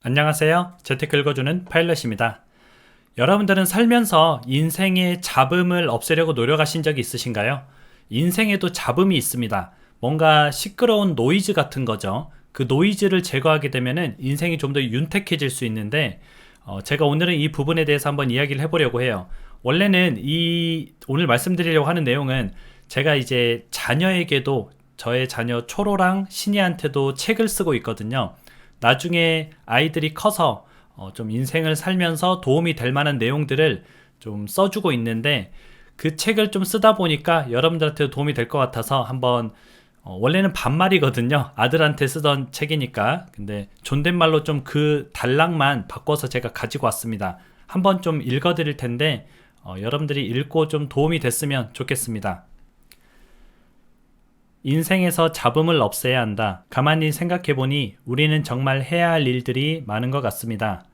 안녕하세요. 재테크 읽어주는 파일럿입니다. 여러분들은 살면서 인생의 잡음을 없애려고 노력하신 적이 있으신가요? 인생에도 잡음이 있습니다. 뭔가 시끄러운 노이즈 같은 거죠. 그 노이즈를 제거하게 되면 인생이 좀 더 윤택해질 수 있는데 제가 오늘은 이 부분에 대해서 한번 이야기를 해보려고 해요. 원래는 오늘 말씀드리려고 하는 내용은 제가 이제 자녀에게도 저의 자녀 초로랑 신이한테도 책을 쓰고 있거든요. 나중에 아이들이 커서 좀 인생을 살면서 도움이 될 만한 내용들을 좀 써주고 있는데, 그 책을 좀 쓰다 보니까 여러분들한테도 도움이 될 것 같아서 한번 원래는 반말이거든요. 아들한테 쓰던 책이니까. 근데 존댓말로 좀 그 단락만 바꿔서 제가 가지고 왔습니다. 한번 좀 읽어 드릴 텐데 여러분들이 읽고 좀 도움이 됐으면 좋겠습니다. 인생에서 잡음을 없애야 한다. 가만히 생각해보니 우리는 정말 해야 할 일들이 많은 것 같습니다.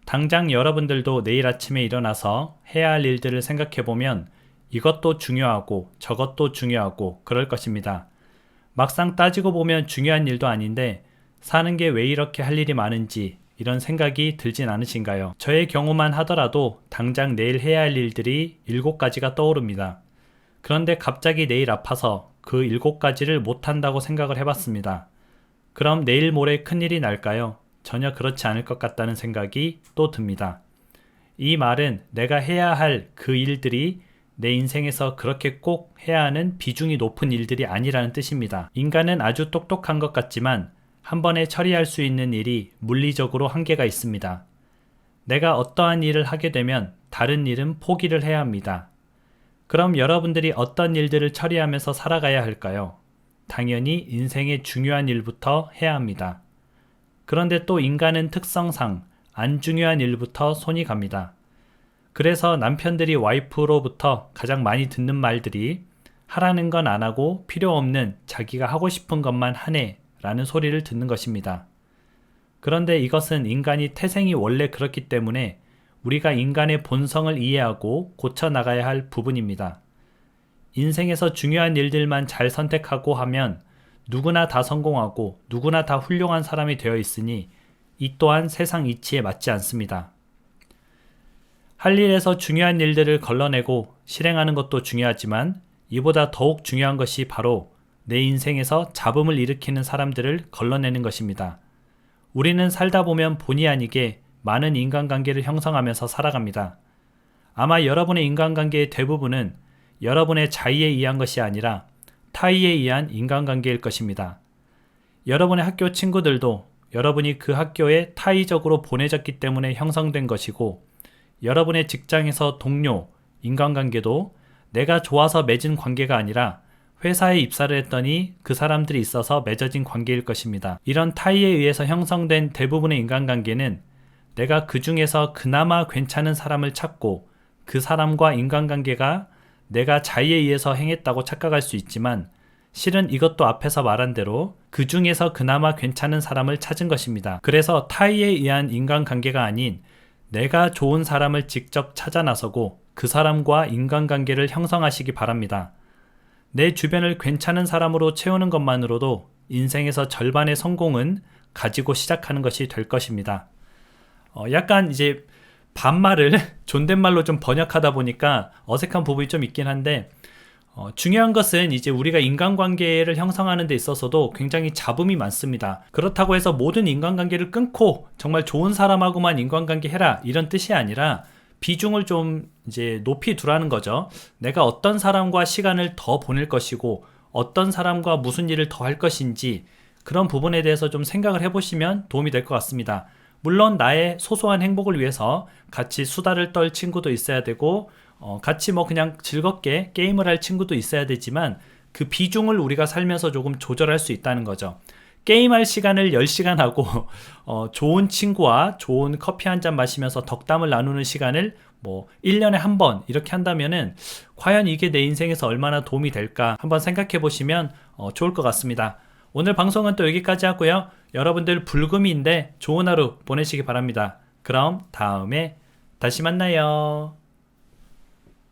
당장 여러분들도 내일 아침에 일어나서 해야 할 일들을 생각해보면 이것도 중요하고 저것도 중요하고 그럴 것입니다. 막상 따지고 보면 중요한 일도 아닌데 사는 게 왜 이렇게 할 일이 많은지 이런 생각이 들진 않으신가요? 저의 경우만 하더라도 당장 내일 해야 할 일들이 7가지가 떠오릅니다. 그런데 갑자기 내일 아파서 그 7가지를 못한다고 생각을 해봤습니다. 그럼 내일 모레 큰일이 날까요? 전혀 그렇지 않을 것 같다는 생각이 또 듭니다. 이 말은 내가 해야 할 그 일들이 내 인생에서 그렇게 꼭 해야 하는 비중이 높은 일들이 아니라는 뜻입니다. 인간은 아주 똑똑한 것 같지만 한 번에 처리할 수 있는 일이 물리적으로 한계가 있습니다. 내가 어떠한 일을 하게 되면 다른 일은 포기를 해야 합니다. 그럼 여러분들이 어떤 일들을 처리하면서 살아가야 할까요? 당연히 인생의 중요한 일부터 해야 합니다. 그런데 또 인간은 특성상 안 중요한 일부터 손이 갑니다. 그래서 남편들이 와이프로부터 가장 많이 듣는 말들이 하라는 건 안 하고 필요 없는 자기가 하고 싶은 것만 하네 라는 소리를 듣는 것입니다. 그런데 이것은 인간이 태생이 원래 그렇기 때문에 우리가 인간의 본성을 이해하고 고쳐나가야 할 부분입니다. 인생에서 중요한 일들만 잘 선택하고 하면 누구나 다 성공하고 누구나 다 훌륭한 사람이 되어 있으니 이 또한 세상 이치에 맞지 않습니다. 할 일에서 중요한 일들을 걸러내고 실행하는 것도 중요하지만 이보다 더욱 중요한 것이 바로 내 인생에서 잡음을 일으키는 사람들을 걸러내는 것입니다. 우리는 살다 보면 본의 아니게 많은 인간관계를 형성하면서 살아갑니다. 아마 여러분의 인간관계의 대부분은 여러분의 자의에 의한 것이 아니라 타의에 의한 인간관계일 것입니다. 여러분의 학교 친구들도 여러분이 그 학교에 타의적으로 보내졌기 때문에 형성된 것이고, 여러분의 직장에서 동료, 인간관계도 내가 좋아서 맺은 관계가 아니라 회사에 입사를 했더니 그 사람들이 있어서 맺어진 관계일 것입니다. 이런 타의에 의해서 형성된 대부분의 인간관계는 내가 그 중에서 그나마 괜찮은 사람을 찾고 그 사람과 인간관계가 내가 자의에 의해서 행했다고 착각할 수 있지만 실은 이것도 앞에서 말한 대로 그 중에서 그나마 괜찮은 사람을 찾은 것입니다. 그래서 타의에 의한 인간관계가 아닌 내가 좋은 사람을 직접 찾아 나서고 그 사람과 인간관계를 형성하시기 바랍니다. 내 주변을 괜찮은 사람으로 채우는 것만으로도 인생에서 절반의 성공은 가지고 시작하는 것이 될 것입니다. 약간 이제 반말을 존댓말로 좀 번역하다 보니까 어색한 부분이 좀 있긴 한데, 중요한 것은 이제 우리가 인간관계를 형성하는 데 있어서도 굉장히 잡음이 많습니다. 그렇다고 해서 모든 인간관계를 끊고 정말 좋은 사람하고만 인간관계 해라 이런 뜻이 아니라 비중을 좀 이제 높이 두라는 거죠. 내가 어떤 사람과 시간을 더 보낼 것이고 어떤 사람과 무슨 일을 더 할 것인지 그런 부분에 대해서 좀 생각을 해보시면 도움이 될 것 같습니다. 물론 나의 소소한 행복을 위해서 같이 수다를 떨 친구도 있어야 되고 같이 그냥 즐겁게 게임을 할 친구도 있어야 되지만 그 비중을 우리가 살면서 조금 조절할 수 있다는 거죠. 게임할 시간을 10시간 하고 좋은 친구와 좋은 커피 한 잔 마시면서 덕담을 나누는 시간을 1년에 한 번 이렇게 한다면은 과연 이게 내 인생에서 얼마나 도움이 될까 한번 생각해 보시면 좋을 것 같습니다. 오늘 방송은 또 여기까지 하고요. 여러분들 불금인데 좋은 하루 보내시기 바랍니다. 그럼 다음에 다시 만나요.